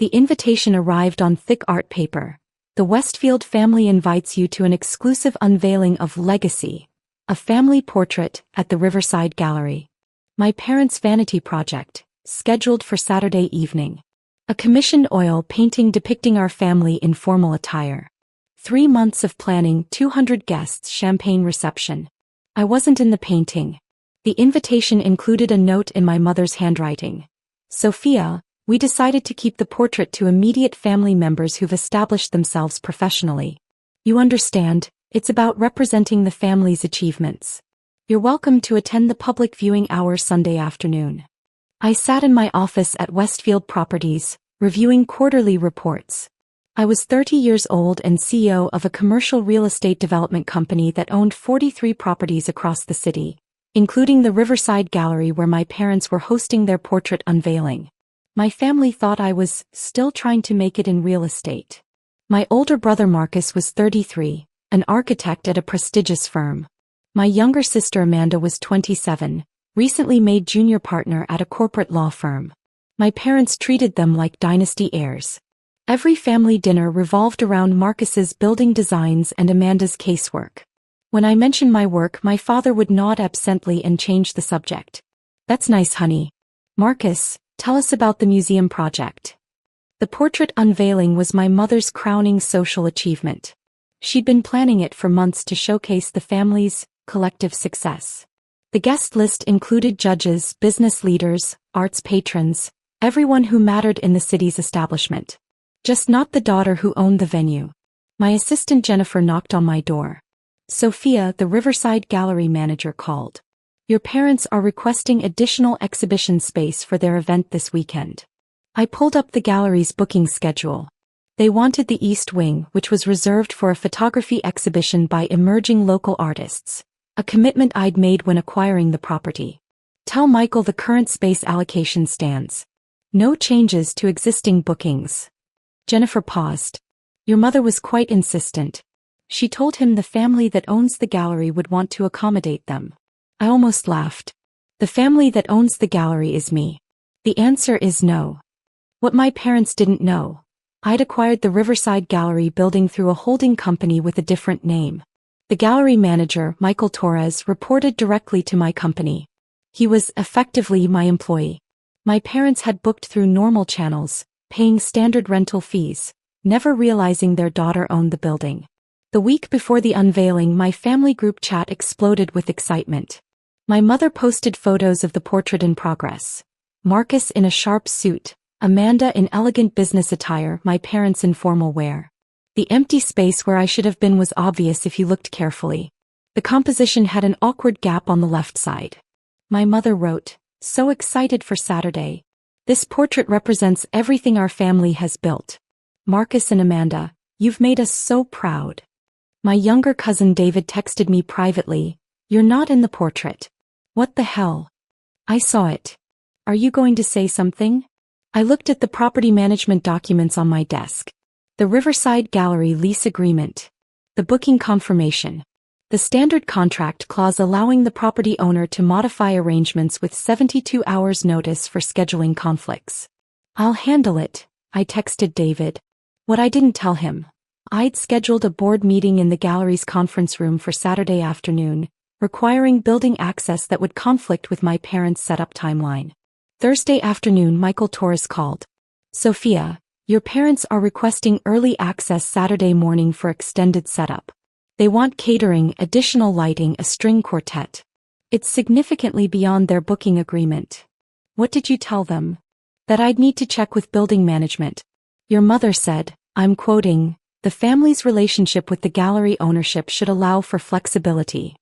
The invitation arrived on thick art paper. The Westfield family invites you to an exclusive unveiling of Legacy, a family portrait at the Riverside Gallery. My parents' vanity project, scheduled for Saturday evening. A commissioned oil painting depicting our family in formal attire. 3 months of planning, 200 guests, champagne reception. I wasn't in the painting. The invitation included a note in my mother's handwriting. Sophia, we decided to keep the portrait to immediate family members who've established themselves professionally. You understand, it's about representing the family's achievements. You're welcome to attend the public viewing hour Sunday afternoon. I sat in my office at Westfield Properties, reviewing quarterly reports. I was 30 years old and CEO of a commercial real estate development company that owned 43 properties across the city, including the Riverside Gallery where my parents were hosting their portrait unveiling. My family thought I was still trying to make it in real estate. My older brother Marcus was 33, an architect at a prestigious firm. My younger sister Amanda was 27, recently made junior partner at a corporate law firm. My parents treated them like dynasty heirs. Every family dinner revolved around Marcus's building designs and Amanda's casework. When I mentioned my work, my father would nod absently and change the subject. That's nice, honey. Marcus, tell us about the museum project. The portrait unveiling was my mother's crowning social achievement. She'd been planning it for months to showcase the family's collective success. The guest list included judges, business leaders, arts patrons, everyone who mattered in the city's establishment. Just not the daughter who owned the venue. My assistant Jennifer knocked on my door. Sophia, the Riverside Gallery manager, called. Your parents are requesting additional exhibition space for their event this weekend. I pulled up the gallery's booking schedule. They wanted the East Wing, which was reserved for a photography exhibition by emerging local artists, a commitment I'd made when acquiring the property. Tell Michael the current space allocation stands. No changes to existing bookings. Jennifer paused. Your mother was quite insistent. She told him the family that owns the gallery would want to accommodate them. I almost laughed. The family that owns the gallery is me. The answer is no. What my parents didn't know. I'd acquired the Riverside Gallery building through a holding company with a different name. The gallery manager, Michael Torres, reported directly to my company. He was effectively my employee. My parents had booked through normal channels, paying standard rental fees, never realizing their daughter owned the building. The week before the unveiling, my family group chat exploded with excitement. My mother posted photos of the portrait in progress. Marcus in a sharp suit, Amanda in elegant business attire, my parents in formal wear. The empty space where I should have been was obvious if you looked carefully. The composition had an awkward gap on the left side. My mother wrote, "So excited for Saturday. This portrait represents everything our family has built. Marcus and Amanda, you've made us so proud." My younger cousin David texted me privately, "You're not in the portrait." What the hell? I saw it. Are you going to say something? I looked at the property management documents on my desk. The Riverside Gallery lease agreement. The booking confirmation. The standard contract clause allowing the property owner to modify arrangements with 72 hours notice for scheduling conflicts. I'll handle it, I texted David. What I didn't tell him. I'd scheduled a board meeting in the gallery's conference room for Saturday afternoon, requiring building access that would conflict with my parents' setup timeline. Thursday afternoon, Michael Torres called. Sophia, your parents are requesting early access Saturday morning for extended setup. They want catering, additional lighting, a string quartet. It's significantly beyond their booking agreement. What did you tell them? That I'd need to check with building management. Your mother said, I'm quoting, the family's relationship with the gallery ownership should allow for flexibility.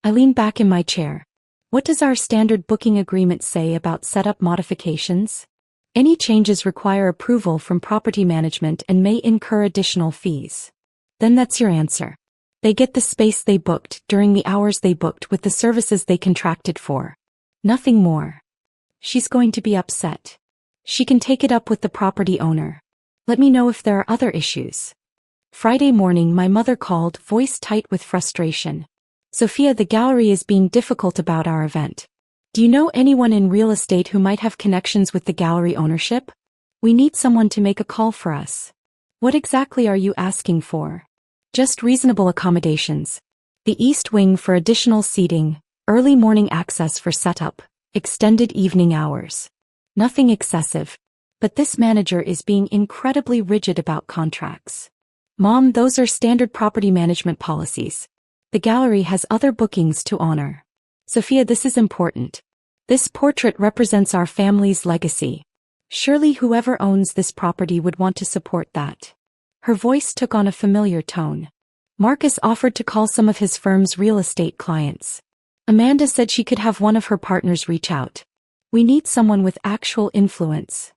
I leaned back in my chair. What does our standard booking agreement say about setup modifications? Any changes require approval from property management and may incur additional fees. Then that's your answer. They get the space they booked during the hours they booked with the services they contracted for. Nothing more. She's going to be upset. She can take it up with the property owner. Let me know if there are other issues. Friday morning, my mother called, voice tight with frustration. Sophia, the gallery is being difficult about our event. Do you know anyone in real estate who might have connections with the gallery ownership? We need someone to make a call for us. What exactly are you asking for? Just reasonable accommodations. The East Wing for additional seating, early morning access for setup, extended evening hours. Nothing excessive. But this manager is being incredibly rigid about contracts. Mom, those are standard property management policies. The gallery has other bookings to honor. Sophia, this is important. This portrait represents our family's legacy. Surely whoever owns this property would want to support that. Her voice took on a familiar tone. Marcus offered to call some of his firm's real estate clients. Amanda said she could have one of her partners reach out. We need someone with actual influence.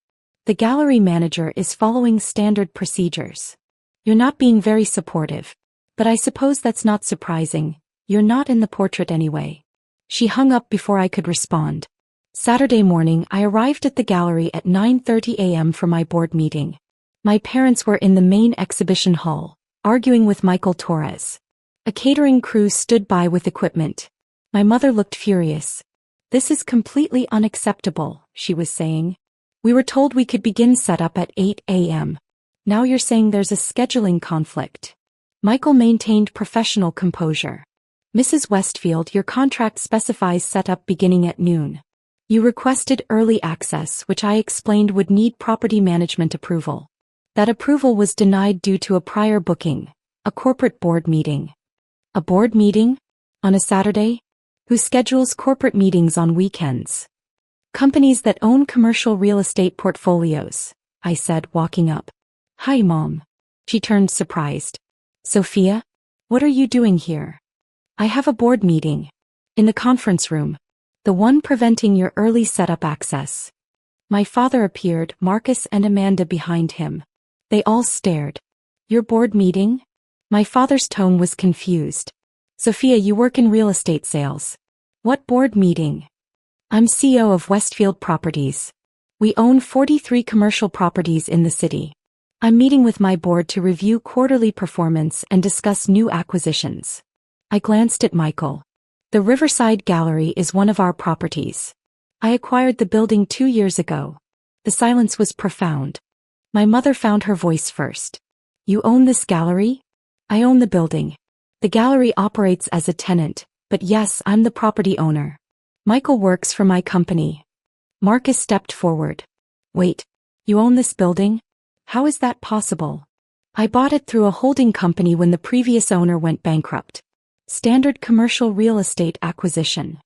The gallery manager is following standard procedures. You're not being very supportive. But I suppose that's not surprising. You're not in the portrait anyway. She hung up before I could respond. Saturday morning, I arrived at the gallery at 9:30 a.m. for my board meeting. My parents were in the main exhibition hall, arguing with Michael Torres. A catering crew stood by with equipment. My mother looked furious. This is completely unacceptable, she was saying. We were told we could begin setup at 8 a.m. Now you're saying there's a scheduling conflict. Michael maintained professional composure. Mrs. Westfield, your contract specifies setup beginning at noon. You requested early access, which I explained would need property management approval. That approval was denied due to a prior booking, a corporate board meeting. A board meeting? On a Saturday? Who schedules corporate meetings on weekends? Companies that own commercial real estate portfolios, I said, walking up. Hi, Mom. She turned surprised. Sophia? What are you doing here? I have a board meeting. In the conference room. The one preventing your early setup access. My father appeared, Marcus and Amanda behind him. They all stared. Your board meeting? My father's tone was confused. Sophia, you work in real estate sales. What board meeting? I'm CEO of Westfield Properties. We own 43 commercial properties in the city. I'm meeting with my board to review quarterly performance and discuss new acquisitions. I glanced at Michael. The Riverside Gallery is one of our properties. I acquired the building 2 years ago. The silence was profound. My mother found her voice first. You own this gallery? I own the building. The gallery operates as a tenant, but yes, I'm the property owner. Michael works for my company. Marcus stepped forward. Wait, you own this building? How is that possible? I bought it through a holding company when the previous owner went bankrupt. Standard commercial real estate acquisition.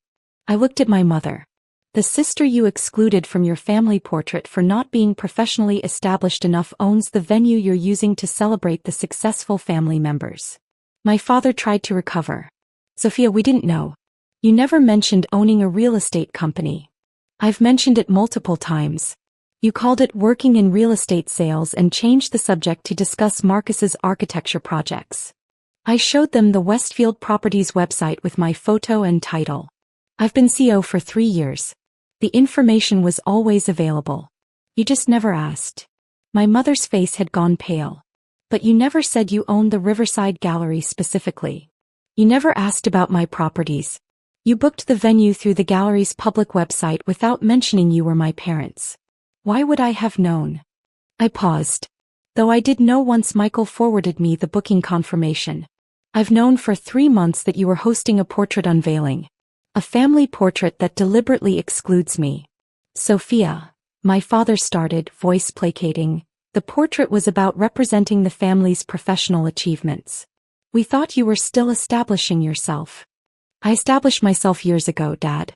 I looked at my mother. The sister you excluded from your family portrait for not being professionally established enough owns the venue you're using to celebrate the successful family members. My father tried to recover. Sophia, we didn't know. You never mentioned owning a real estate company. I've mentioned it multiple times. You called it working in real estate sales and changed the subject to discuss Marcus's architecture projects. I showed them the Westfield Properties website with my photo and title. I've been CEO for 3 years. The information was always available. You just never asked. My mother's face had gone pale. But you never said you owned the Riverside Gallery specifically. You never asked about my properties. You booked the venue through the gallery's public website without mentioning you were my parents. Why would I have known? I paused. Though I did know once Michael forwarded me the booking confirmation. I've known for 3 months that you were hosting a portrait unveiling. A family portrait that deliberately excludes me. Sophia, my father started, voice placating. The portrait was about representing the family's professional achievements. We thought you were still establishing yourself. I established myself years ago, Dad.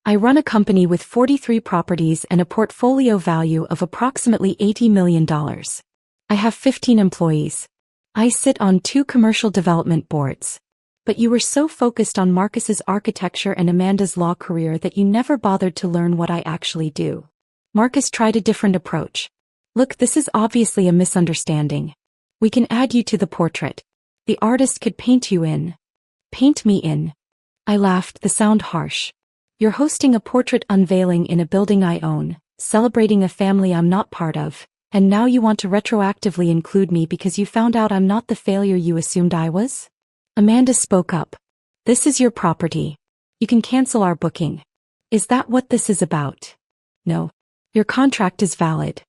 I run a company with 43 properties and a portfolio value of approximately $80 million. I have 15 employees. I sit on 2 commercial development boards. But you were so focused on Marcus's architecture and Amanda's law career that you never bothered to learn what I actually do. Marcus tried a different approach. Look, this is obviously a misunderstanding. We can add you to the portrait. The artist could paint you in. Paint me in. I laughed, the sound harsh. You're hosting a portrait unveiling in a building I own, celebrating a family I'm not part of, and now you want to retroactively include me because you found out I'm not the failure you assumed I was? Amanda spoke up. This is your property. You can cancel our booking. Is that what this is about? No. Your contract is valid.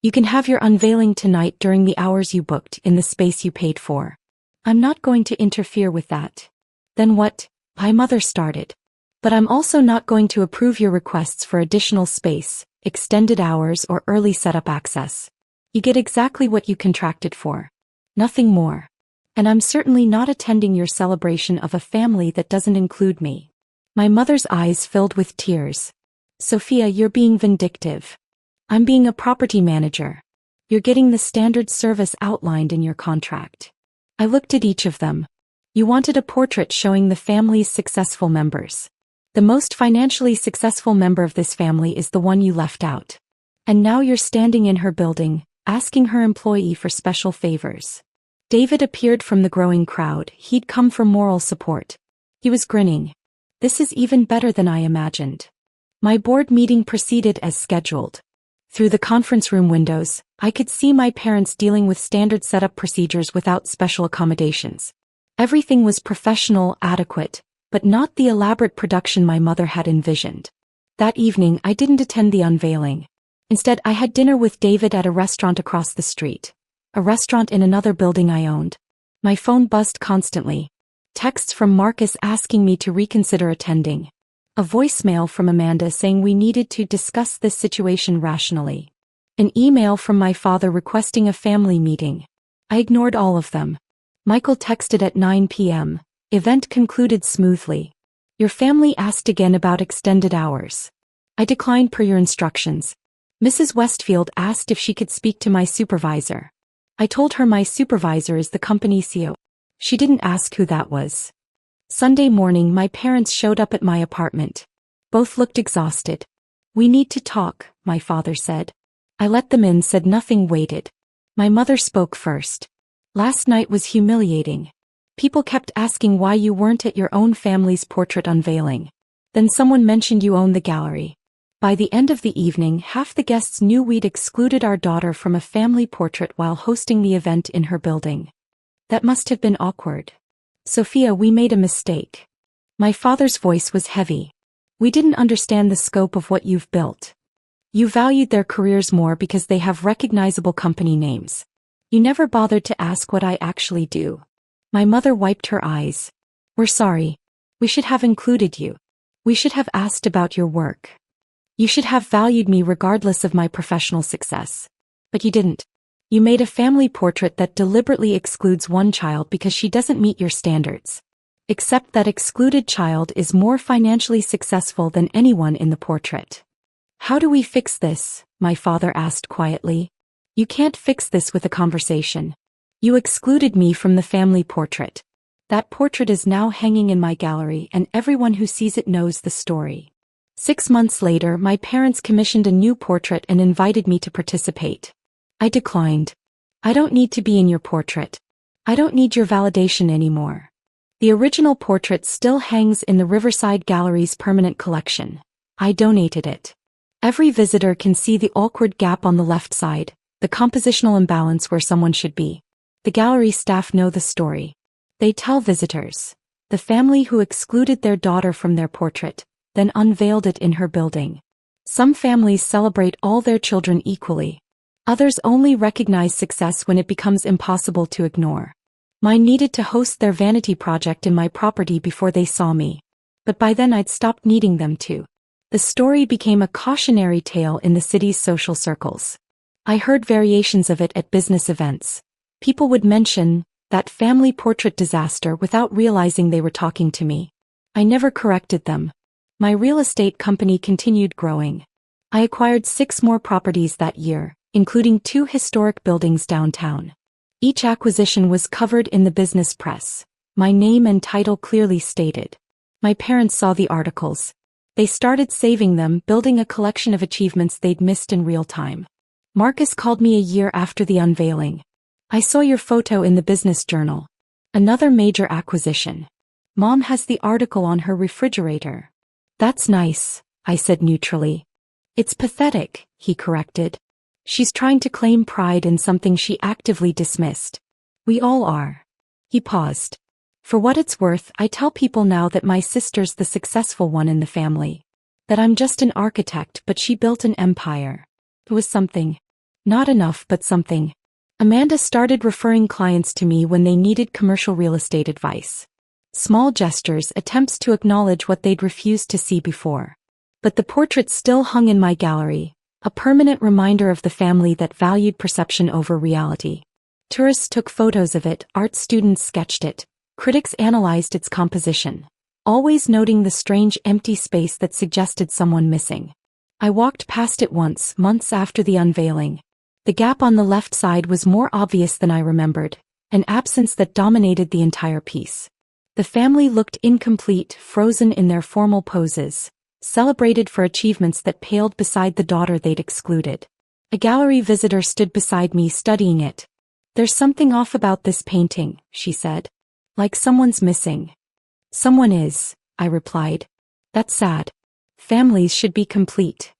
You can have your unveiling tonight during the hours you booked in the space you paid for. I'm not going to interfere with that. Then what? My mother started. But I'm also not going to approve your requests for additional space, extended hours, or early setup access. You get exactly what you contracted for. Nothing more. And I'm certainly not attending your celebration of a family that doesn't include me. My mother's eyes filled with tears. Sophia, you're being vindictive. I'm being a property manager. You're getting the standard service outlined in your contract. I looked at each of them. You wanted a portrait showing the family's successful members. The most financially successful member of this family is the one you left out. And now you're standing in her building, asking her employee for special favors. David appeared from the growing crowd. He'd come for moral support. He was grinning. This is even better than I imagined. My board meeting proceeded as scheduled. Through the conference room windows, I could see my parents dealing with standard setup procedures without special accommodations. Everything was professional, adequate, but not the elaborate production my mother had envisioned. That evening, I didn't attend the unveiling. Instead, I had dinner with David at a restaurant across the street. A restaurant in another building I owned. My phone buzzed constantly. Texts from Marcus asking me to reconsider attending. A voicemail from Amanda saying we needed to discuss this situation rationally. An email from my father requesting a family meeting. I ignored all of them. Michael texted at 9 p.m. Event concluded smoothly. Your family asked again about extended hours. I declined per your instructions. Mrs. Westfield asked if she could speak to my supervisor. I told her my supervisor is the company CEO. She didn't ask who that was. Sunday morning, my parents showed up at my apartment. Both looked exhausted. We need to talk, my father said. I let them in, said nothing, waited. My mother spoke first. Last night was humiliating. People kept asking why you weren't at your own family's portrait unveiling. Then someone mentioned you own the gallery. By the end of the evening, half the guests knew we'd excluded our daughter from a family portrait while hosting the event in her building. That must have been awkward. Sophia, we made a mistake. My father's voice was heavy. We didn't understand the scope of what you've built. You valued their careers more because they have recognizable company names. You never bothered to ask what I actually do. My mother wiped her eyes. We're sorry. We should have included you. We should have asked about your work. You should have valued me regardless of my professional success. But you didn't. You made a family portrait that deliberately excludes one child because she doesn't meet your standards. Except that excluded child is more financially successful than anyone in the portrait. How do we fix this? My father asked quietly. You can't fix this with a conversation. You excluded me from the family portrait. That portrait is now hanging in my gallery and everyone who sees it knows the story. 6 months later, my parents commissioned a new portrait and invited me to participate. I declined. I don't need to be in your portrait. I don't need your validation anymore. The original portrait still hangs in the Riverside Gallery's permanent collection. I donated it. Every visitor can see the awkward gap on the left side, the compositional imbalance where someone should be. The gallery staff know the story. They tell visitors. The family who excluded their daughter from their portrait, then unveiled it in her building. Some families celebrate all their children equally. Others only recognize success when it becomes impossible to ignore. Mine needed to host their vanity project in my property before they saw me. But by then I'd stopped needing them to. The story became a cautionary tale in the city's social circles. I heard variations of it at business events. People would mention that family portrait disaster without realizing they were talking to me. I never corrected them. My real estate company continued growing. I acquired 6 more properties that year, including 2 historic buildings downtown. Each acquisition was covered in the business press, my name and title clearly stated. My parents saw the articles. They started saving them, building a collection of achievements they'd missed in real time. Marcus called me a year after the unveiling. I saw your photo in the business journal. Another major acquisition. Mom has the article on her refrigerator. That's nice, I said neutrally. It's pathetic, he corrected. She's trying to claim pride in something she actively dismissed. We all are. He paused. For what it's worth, I tell people now that my sister's the successful one in the family. That I'm just an architect, but she built an empire. It was something. Not enough, but something. Amanda started referring clients to me when they needed commercial real estate advice. Small gestures, attempts to acknowledge what they'd refused to see before. But the portrait still hung in my gallery, a permanent reminder of the family that valued perception over reality. Tourists took photos of it, art students sketched it, critics analyzed its composition, always noting the strange empty space that suggested someone missing. I walked past it once, months after the unveiling. The gap on the left side was more obvious than I remembered, an absence that dominated the entire piece. The family looked incomplete, frozen in their formal poses, celebrated for achievements that paled beside the daughter they'd excluded. A gallery visitor stood beside me studying it. "There's something off about this painting," she said. "Like someone's missing." "Someone is," I replied. "That's sad. Families should be complete."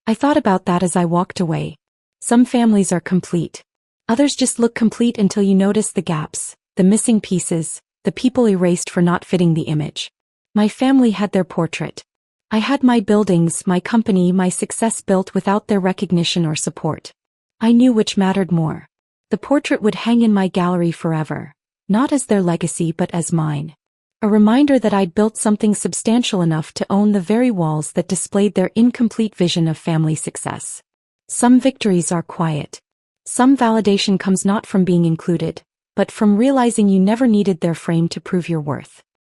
I thought about that as I walked away. Some families are complete. Others just look complete until you notice the gaps, the missing pieces, the people erased for not fitting the image. My family had their portrait. I had my buildings, my company, my success built without their recognition or support. I knew which mattered more. The portrait would hang in my gallery forever, not as their legacy but as mine. A reminder that I'd built something substantial enough to own the very walls that displayed their incomplete vision of family success. Some victories are quiet. Some validation comes not from being included, but from realizing you never needed their frame to prove your worth.